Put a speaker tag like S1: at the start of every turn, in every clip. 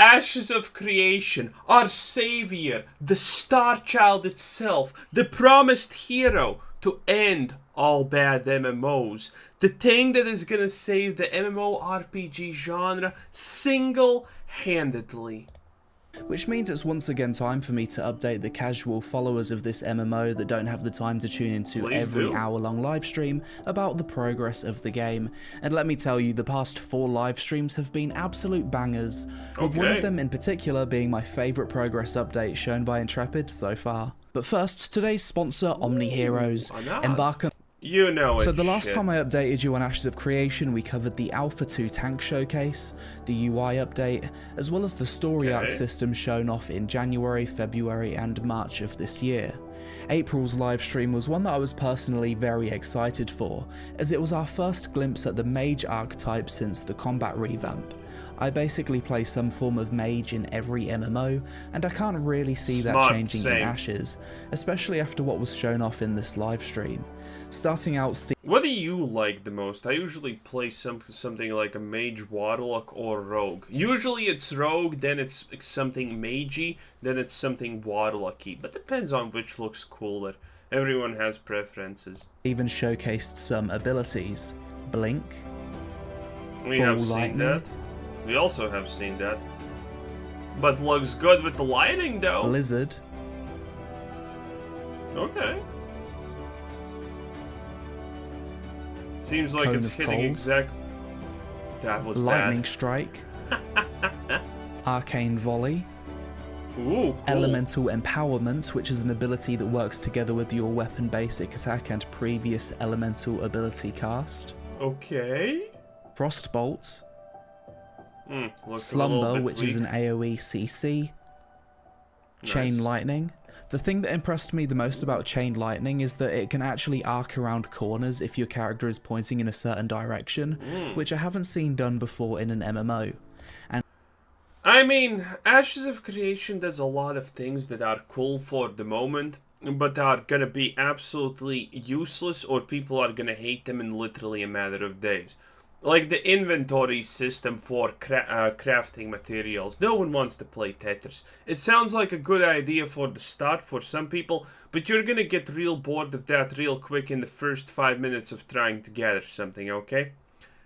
S1: Ashes of Creation, our savior, the star child itself, the promised hero to end all bad MMOs. The thing that is gonna save the MMORPG genre single-handedly.
S2: Which means it's once again time for me to update the casual followers of this MMO that don't have the time to tune into every hour-long livestream about the progress of the game. And let me tell you, the past 4 live streams have been absolute bangers, with one of them in particular being my favourite progress update shown by Intrepid so far. But first, today's sponsor, Omni Heroes. Embark on...
S1: You know it.
S2: So the last time I updated you on Ashes of Creation, we covered the Alpha 2 tank showcase, the UI update, as well as the story arc system shown off in January, February and March of this year. April's livestream was one that I was personally very excited for, as it was our first glimpse at the mage archetype since the combat revamp. I basically play some form of mage in every MMO, and I can't really see that changing in Ashes, especially after what was shown off in this livestream. Starting out,
S1: what do you like the most? I usually play something like a mage, warlock, or rogue. Usually it's rogue, then it's something magey, then it's something warlocky, but depends on which looks cooler. Everyone has preferences.
S2: Even showcased some abilities. Blink,
S1: we have seen that. We also have seen that. But looks good with the lighting though.
S2: Blizzard.
S1: Okay. Seems like it's hitting exact... That was
S2: Lightning
S1: bad.
S2: Strike. Arcane Volley.
S1: Ooh, cool.
S2: Elemental Empowerment, which is an ability that works together with your weapon basic attack and previous elemental ability cast.
S1: Okay.
S2: Frostbolt. Slumber, which is an AoE CC. Chain Lightning. The thing that impressed me the most about Chain Lightning is that it can actually arc around corners if your character is pointing in a certain direction, which I haven't seen done before in an MMO. And
S1: I mean, Ashes of Creation does a lot of things that are cool for the moment, but are gonna be absolutely useless, or people are gonna hate them in literally a matter of days. Like the inventory system for crafting materials. No one wants to play Tetris. It sounds like a good idea for the start for some people, but you're gonna get real bored of that real quick in the first 5 minutes of trying to gather something, okay?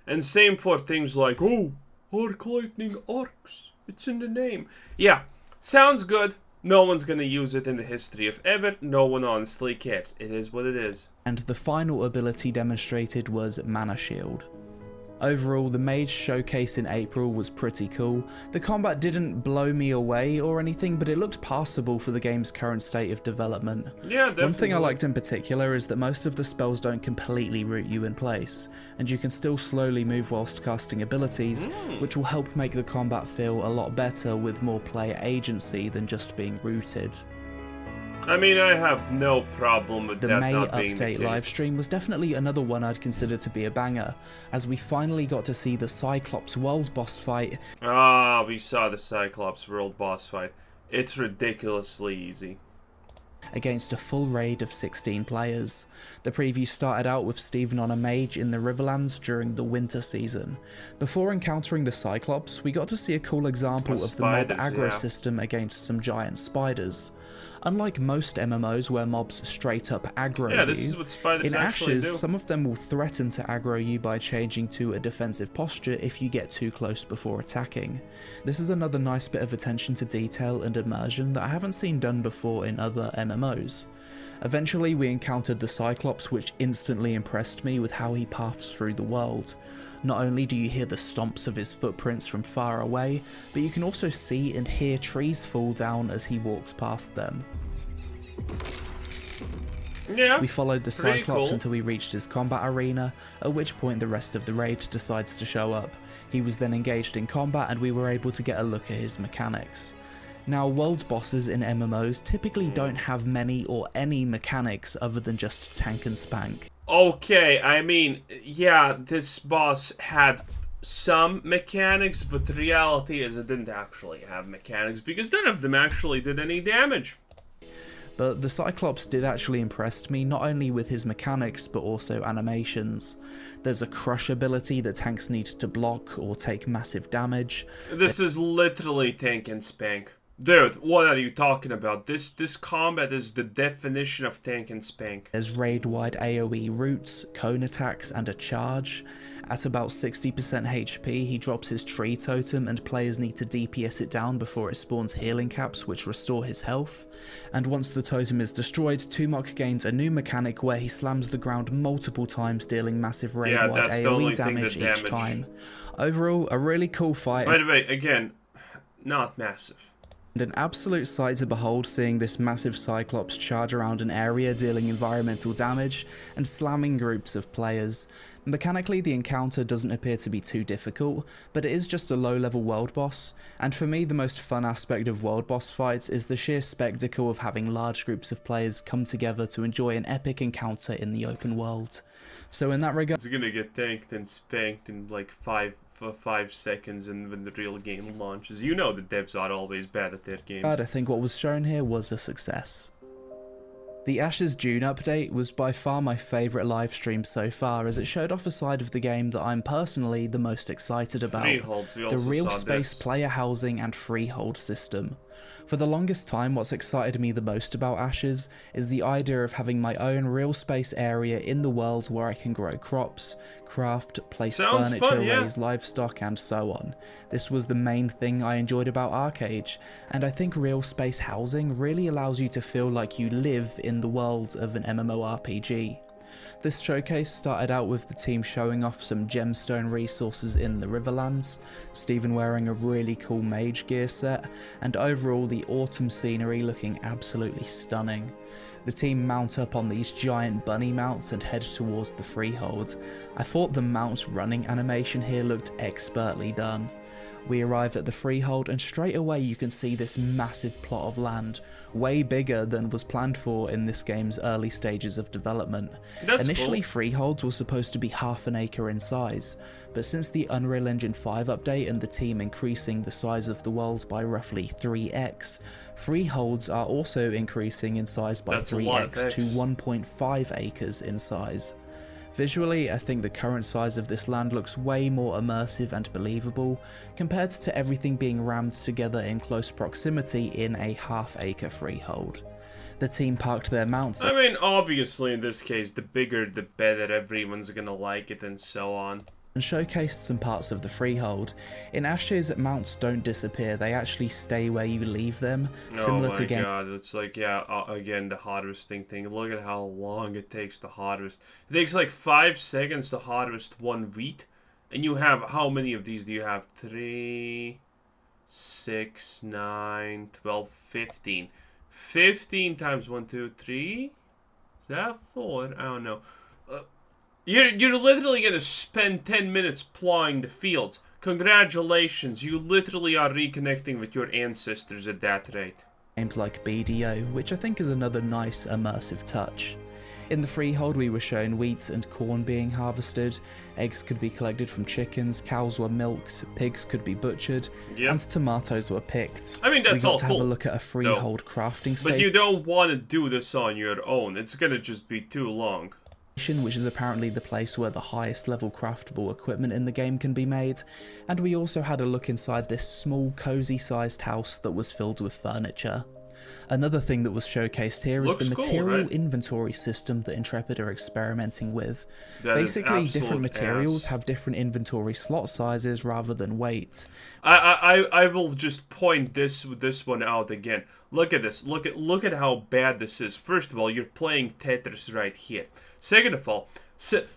S1: And same for things like, oh, arc lightning arcs. It's in the name. Yeah, sounds good. No one's gonna use it in the history of ever. No one honestly cares. It is what it is.
S2: And the final ability demonstrated was Mana Shield. Overall, the mage showcase in April was pretty cool. The combat didn't blow me away or anything, but it looked passable for the game's current state of development.
S1: Yeah, definitely.
S2: One thing I liked in particular is that most of the spells don't completely root you in place, and you can still slowly move whilst casting abilities, which will help make the combat feel a lot better with more player agency than just being rooted.
S1: I mean, I have no problem with that not being the case.
S2: The May update livestream was definitely another one I'd consider to be a banger, as we finally got to see the Cyclops world boss fight.
S1: Ah, we saw the Cyclops world boss fight. It's ridiculously easy.
S2: Against a full raid of 16 players. The preview started out with Steven on a mage in the Riverlands during the winter season. Before encountering the Cyclops, we got to see a cool example of the mob aggro system against some giant spiders. Unlike most MMOs where mobs straight up aggro you, in Ashes, some of them will threaten to aggro you by changing to a defensive posture if you get too close before attacking. This is another nice bit of attention to detail and immersion that I haven't seen done before in other MMOs. Eventually we encountered the Cyclops, which instantly impressed me with how he paths through the world. Not only do you hear the stomps of his footprints from far away, but you can also see and hear trees fall down as he walks past them.
S1: Yeah,
S2: we followed the Cyclops until we reached his combat arena, at which point the rest of the raid decides to show up. He was then engaged in combat and we were able to get a look at his mechanics. Now, world bosses in MMOs typically don't have many or any mechanics other than just tank and spank.
S1: Okay, I mean, yeah, this boss had some mechanics, but the reality is it didn't actually have mechanics because none of them actually did any damage.
S2: but the Cyclops did actually impress me, not only with his mechanics but also animations. There's a crush ability that tanks need to block or take massive damage.
S1: This is literally tank and spank. Dude, what are you talking about? This combat is the definition of tank and spank.
S2: There's raid-wide AoE roots, cone attacks, and a charge. At about 60% HP, he drops his tree totem and players need to DPS it down before it spawns healing caps which restore his health. And once the totem is destroyed, Tumok gains a new mechanic where he slams the ground multiple times, dealing massive raid-wide AoE damage each time. Overall, a really cool fight.
S1: By the way, again, not massive.
S2: And an absolute sight to behold, seeing this massive Cyclops charge around an area dealing environmental damage and slamming groups of players. Mechanically, the encounter doesn't appear to be too difficult, but it is just a low level world boss, and for me the most fun aspect of world boss fights is the sheer spectacle of having large groups of players come together to enjoy an epic encounter in the open world. So in that regard,
S1: it's gonna get tanked and spanked in like 5 seconds, and when the real game launches. You know the devs are always bad at their games.
S2: I think what was shown here was a success. The Ashes June update was by far my favourite live stream so far, as it showed off a side of the game that I'm personally the most excited about.
S1: Freeholds,
S2: the real space player housing and freehold system. For the longest time, what's excited me the most about Ashes is the idea of having my own real space area in the world where I can grow crops, craft, place furniture, raise livestock, and so on. This was the main thing I enjoyed about Arcade, and I think real space housing really allows you to feel like you live in the world of an MMORPG. This showcase started out with the team showing off some gemstone resources in the Riverlands, Stephen wearing a really cool mage gear set, and overall the autumn scenery looking absolutely stunning. The team mount up on these giant bunny mounts and head towards the Freehold. I thought the mounts running animation here looked expertly done. We arrive at the Freehold and straight away you can see this massive plot of land, way bigger than was planned for in this game's early stages of development. Initially cool. Freeholds were supposed to be half an acre in size, but since the Unreal Engine 5 update and the team increasing the size of the world by roughly 3x, Freeholds are also increasing in size by 3x to 1.5 acres in size. Visually, I think the current size of this land looks way more immersive and believable, compared to everything being rammed together in close proximity in a half-acre freehold. The team parked their mounts.
S1: I mean, obviously in this case, the bigger the better, everyone's gonna like it and so on.
S2: And showcased some parts of the freehold. In Ashes, mounts don't disappear, they actually stay where you leave them, similar to game.
S1: Oh my god, it's like, yeah, again, the harvesting thing. Look at how long it takes to harvest. It takes like 5 seconds to harvest 1 wheat, and you have, how many of these do you have? 3, 6, 9, 12, 15. 15 times 1, 2, 3? Is that 4? I don't know. You're literally gonna spend 10 minutes plowing the fields. Congratulations, you literally are reconnecting with your ancestors at that rate.
S2: Games like BDO, which I think is another nice immersive touch. In the Freehold we were shown wheat and corn being harvested, eggs could be collected from chickens, cows were milked, pigs could be butchered, and tomatoes were picked.
S1: I mean, that's all cool.
S2: We got to have a look at a Freehold crafting station.
S1: But you don't want to do this on your own, it's gonna just be too long.
S2: Which is apparently the place where the highest level craftable equipment in the game can be made, and we also had a look inside this small cozy sized house that was filled with furniture. Another thing that was showcased here is the material inventory system that Intrepid are experimenting with. Basically, different materials have different inventory slot sizes rather than weight.
S1: I will just point this one out again. Look at this. Look at how bad this is. First of all, you're playing Tetris right here. Second of all,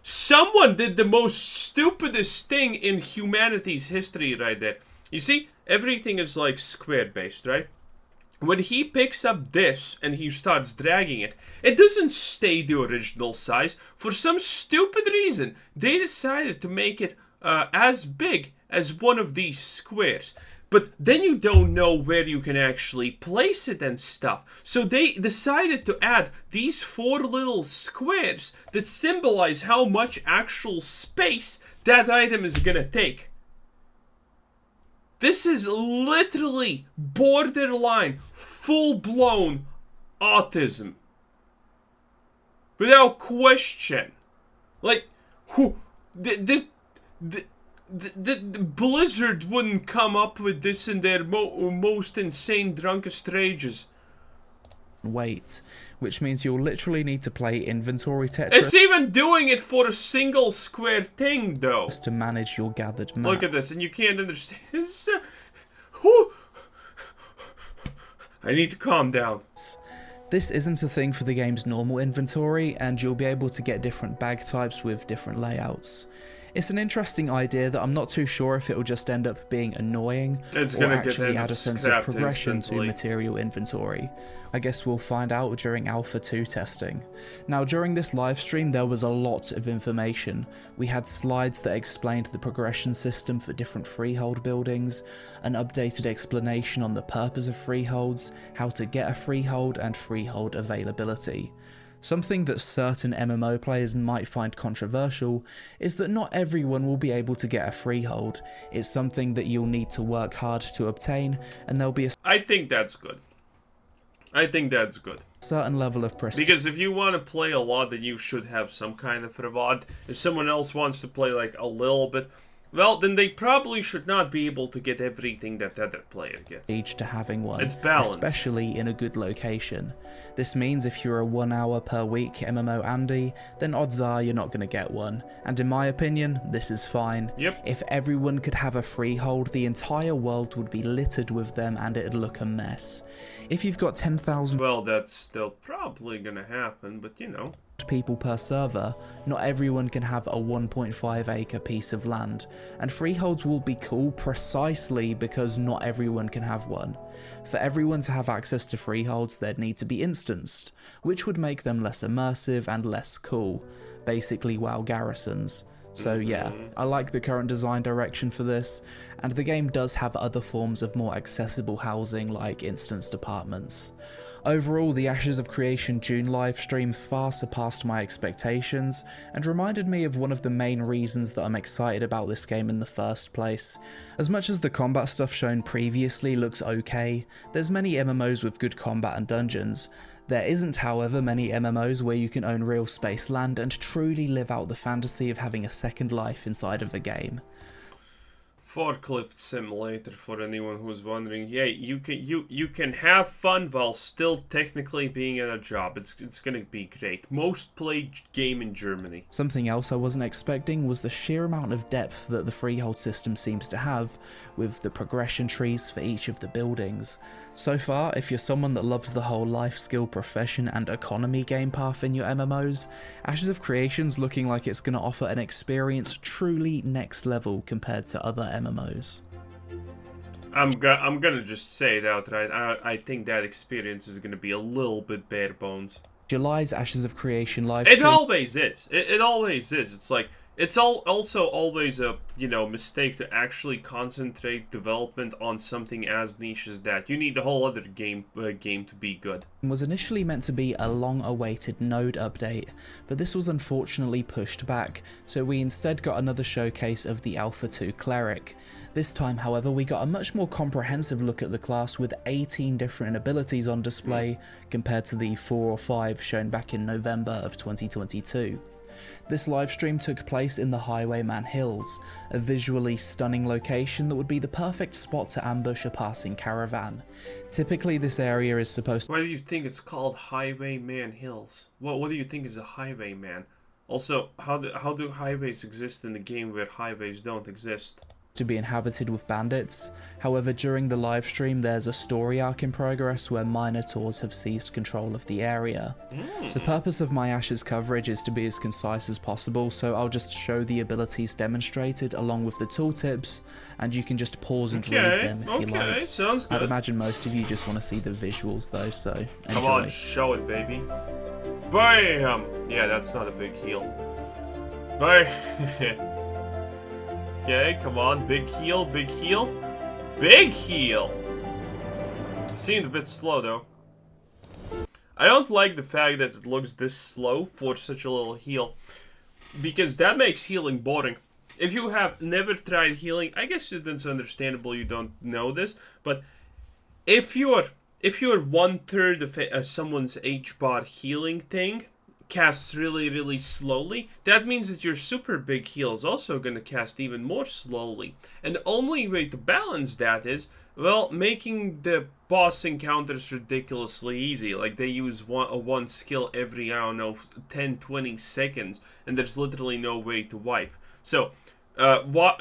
S1: someone did the most stupidest thing in humanity's history right there. You see, everything is like square based, right? When he picks up this and he starts dragging it, it doesn't stay the original size. For some stupid reason, they decided to make it as big as one of these squares. But then you don't know where you can actually place it and stuff. So they decided to add these 4 little squares that symbolize how much actual space that item is gonna take. This is literally borderline, full-blown autism. Without question. Like, who... The Blizzard wouldn't come up with this in their most insane drunkest rages.
S2: Wait, which means you'll literally need to play inventory Tetris.
S1: It's even doing it for a single square thing, though.
S2: To manage your gathered map.
S1: Look at this, and you can't understand. I need to calm down.
S2: This isn't a thing for the game's normal inventory, and you'll be able to get different bag types with different layouts. It's an interesting idea that I'm not too sure if it'll just end up being annoying or actually add a sense of progression to material inventory. I guess we'll find out during Alpha 2 testing. Now, during this live stream there was a lot of information. We had slides that explained the progression system for different freehold buildings, an updated explanation on the purpose of freeholds, how to get a freehold, and freehold availability. Something that certain MMO players might find controversial is that not everyone will be able to get a freehold. It's something that you'll need to work hard to obtain, and there'll be a
S1: I think that's good. I think that's good.
S2: Certain level of prestige.
S1: Because if you want to play a lot, then you should have some kind of reward. If someone else wants to play like a little bit, well, then they probably should not be able to get everything that the other player gets.
S2: Prestige to having one,
S1: it's balanced.
S2: Especially in a good location. This means if you're a 1 hour per week MMO Andy, then odds are you're not going to get one. And in my opinion, this is fine.
S1: Yep.
S2: If everyone could have a freehold, the entire world would be littered with them and it'd look a mess. If you've got 10,000...
S1: Well, that's still probably going to happen, but you know...
S2: people per server, not everyone can have a 1.5 acre piece of land, and freeholds will be cool precisely because not everyone can have one. For everyone to have access to freeholds, they'd need to be instanced, which would make them less immersive and less cool, basically WoW garrisons. So yeah, I like the current design direction for this, and the game does have other forms of more accessible housing like instanced apartments. Overall, the Ashes of Creation June livestream far surpassed my expectations, and reminded me of one of the main reasons that I'm excited about this game in the first place. As much as the combat stuff shown previously looks okay, there's many MMOs with good combat and dungeons. There isn't, however, many MMOs where you can own real space land and truly live out the fantasy of having a second life inside of a game.
S1: Forklift simulator, for anyone who's wondering. Yeah, you can have fun while still technically being at a job. It's gonna be great. Most played game in Germany.
S2: Something else I wasn't expecting was the sheer amount of depth that the freehold system seems to have, with the progression trees for each of the buildings. So far, if you're someone that loves the whole life skill, profession and economy game path in your MMOs, Ashes of Creation's looking like it's going to offer an experience truly next level compared to other MMOs.
S1: I'm gonna just say it outright. I think that experience is gonna be a little bit bare bones.
S2: July's Ashes of Creation livestream.
S1: It always is. It always is. It's like, it's also always a, you know, mistake to actually concentrate development on something as niche as that. You need the whole other game to be good.
S2: Was initially meant to be a long-awaited node update, but this was unfortunately pushed back, so we instead got another showcase of the Alpha 2 Cleric. This time, however, we got a much more comprehensive look at the class with 18 different abilities on display compared to the 4 or 5 shown back in November of 2022. This livestream took place in the Highwayman Hills, a visually stunning location that would be the perfect spot to ambush a passing caravan. Typically this area is supposed to...
S1: Why do you think it's called Highwayman Hills? What do you think is a highwayman? Also, how do highways exist in a game where highways don't exist?
S2: To be inhabited with bandits. However, during the live stream there's a story arc in progress where Minotaurs have seized control of the area. The purpose of my Ashes coverage is to be as concise as possible, so I'll just show the abilities demonstrated along with the tooltips, and you can just pause and read them if you like.
S1: Okay, sounds good.
S2: I'd imagine most of you just want to see the visuals though, so enjoy.
S1: Come on, show it, baby. Bam! Yeah, that's not a big heal. Bam! Okay, come on, big heal, big heal. Big heal! Seemed a bit slow, though. I don't like the fact that it looks this slow for such a little heal, because that makes healing boring. If you have never tried healing, I guess it's understandable you don't know this, but if you're if you're 1/3 of someone's H-bar healing thing casts really, really slowly, that means that your super big heal is also going to cast even more slowly. And the only way to balance that is, well, making the boss encounters ridiculously easy. Like, they use one skill every, I don't know, 10-20 seconds, and there's literally no way to wipe. So,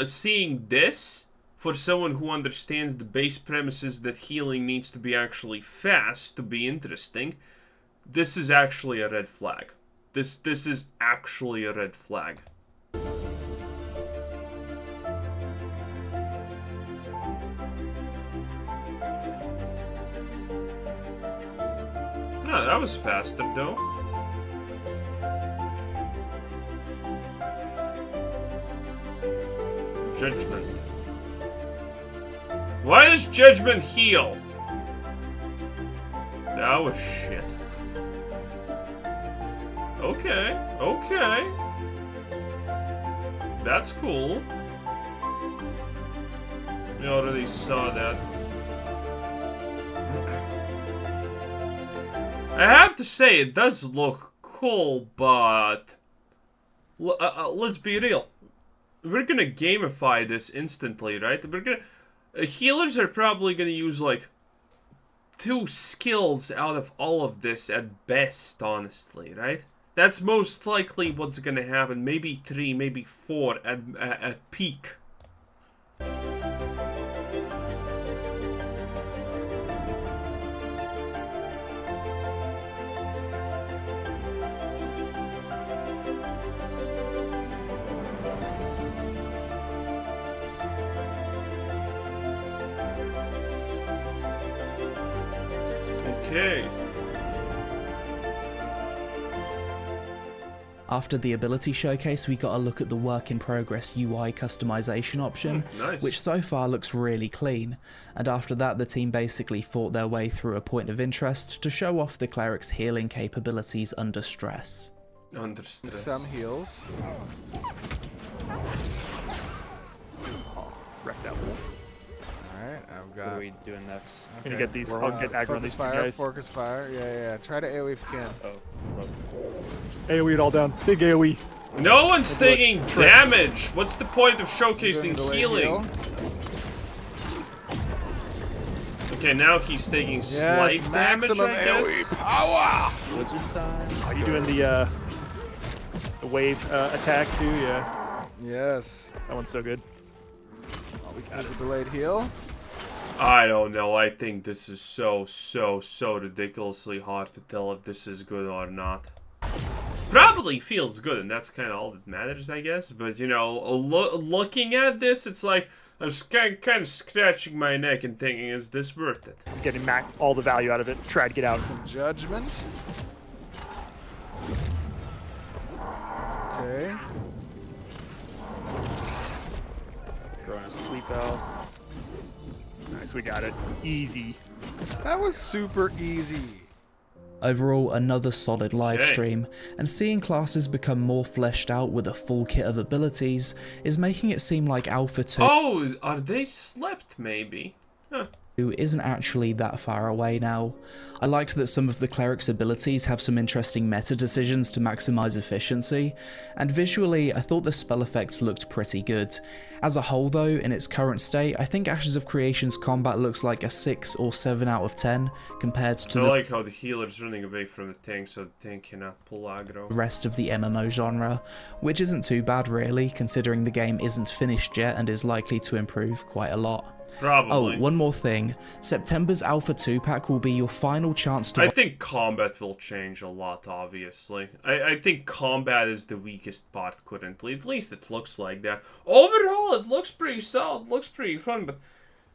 S1: seeing this, for someone who understands the base premises that healing needs to be actually fast to be interesting, this is actually a red flag. This is actually a red flag. Oh, that was faster though. Judgment. Why does Judgment heal? That was shit. Okay, okay. That's cool. We already saw that. I have to say, it does look cool, but let's be real. We're gonna gamify this instantly, right? Healers are probably gonna use like 2 skills out of all of this at best, honestly, right? That's most likely what's gonna happen. Maybe 3, maybe 4 at peak. Okay.
S2: After the ability showcase, we got a look at the work in progress UI customization option,
S1: Nice.
S2: which so far looks really clean. And after that, the team basically fought their way through a point of interest to show off the cleric's healing capabilities under stress.
S1: Under stress.
S3: Some heals.
S4: Oh, wreck that wolf.
S3: Alright, I've
S4: What
S3: got.
S4: are we doing next?
S3: Okay.
S4: Gonna get these.
S3: We're
S4: I'll get aggro on
S3: focus
S4: these two
S3: fire,
S4: guys.
S3: focus fire. Yeah. Try to AoE if you can.
S4: Oh.
S5: AoE it all down. Big AoE.
S1: No one's
S4: do it.
S1: taking damage. What's the point of showcasing
S3: Delayed
S1: healing?
S3: heal.
S1: Okay, now he's taking
S3: Yes,
S1: slight damage,
S3: maximum
S1: I
S3: AoE
S1: guess.
S3: power.
S4: Wizard time.
S5: Are you doing the wave attack too? Yeah,
S3: Yes.
S5: that one's so good.
S4: Oh, we got
S3: There's
S4: it.
S3: a delayed heal.
S1: I don't know. I think this is so ridiculously hard to tell if this is good or not. Probably feels good, and that's kind of all that matters, I guess. But, you know, looking at this, it's like, I'm kind of scratching my neck and thinking, is this worth it?
S5: Getting all the value out of it. Try to get out.
S3: Judgment. Okay.
S4: Throwing a sleep out.
S5: Nice, we got it. Easy.
S3: That was super easy.
S2: Overall, another solid live
S1: Okay.
S2: stream, and seeing classes become more fleshed out with a full kit of abilities is making it seem like Alpha 2
S1: Oh, are they slept, maybe? Huh.
S2: isn't actually that far away now. I liked that some of the cleric's abilities have some interesting meta decisions to maximize efficiency, and visually I thought the spell effects looked pretty good. As a whole though, in its current state, I think Ashes of Creation's combat looks like a 6 or 7 out of 10 compared to
S1: I
S2: the
S1: like how the healer's running away from the tank so the tank cannot pull aggro.
S2: rest of the MMO genre, which isn't too bad really, considering the game isn't finished yet and is likely to improve quite a lot.
S1: Probably.
S2: Oh, one more thing. September's Alpha 2 pack will be your final chance to
S1: I think combat will change a lot, obviously. I think combat is the weakest part currently. At least it looks like that. Overall, it looks pretty solid, looks pretty fun, but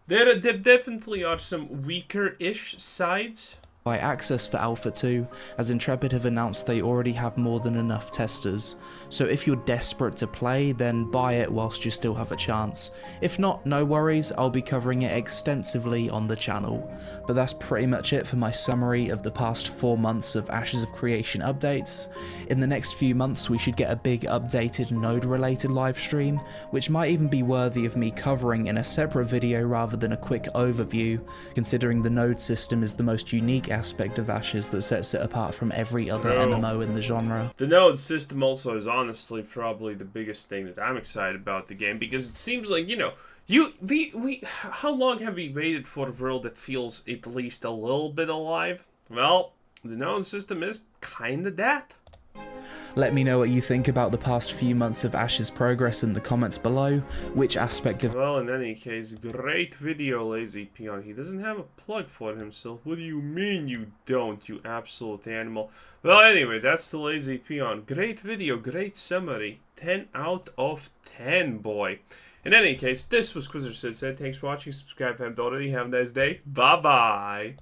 S1: there definitely are some weaker-ish sides.
S2: by access for Alpha 2, as Intrepid have announced they already have more than enough testers. So if you're desperate to play, then buy it whilst you still have a chance. If not, no worries, I'll be covering it extensively on the channel. But that's pretty much it for my summary of the past 4 months of Ashes of Creation updates. In the next few months we should get a big updated node related livestream, which might even be worthy of me covering in a separate video rather than a quick overview, considering the node system is the most unique aspect of Ashes that sets it apart from every other MMO in the genre.
S1: The node system also is honestly probably the biggest thing that I'm excited about the game, because it seems like, you know, how long have we waited for a world that feels at least a little bit alive? Well, the node system is kinda that.
S2: Let me know what you think about the past few months of Ashes progress in the comments below. Which aspect of...
S1: Well, in any case, great video, Lazy Peon. He doesn't have a plug for himself. What do you mean you don't, you absolute animal? Well, anyway, that's the Lazy Peon. Great video, great summary. 10 out of 10, boy. In any case, this was Quizzer Sid. Thanks for watching. Subscribe if you haven't already. Have a nice day. Bye-bye.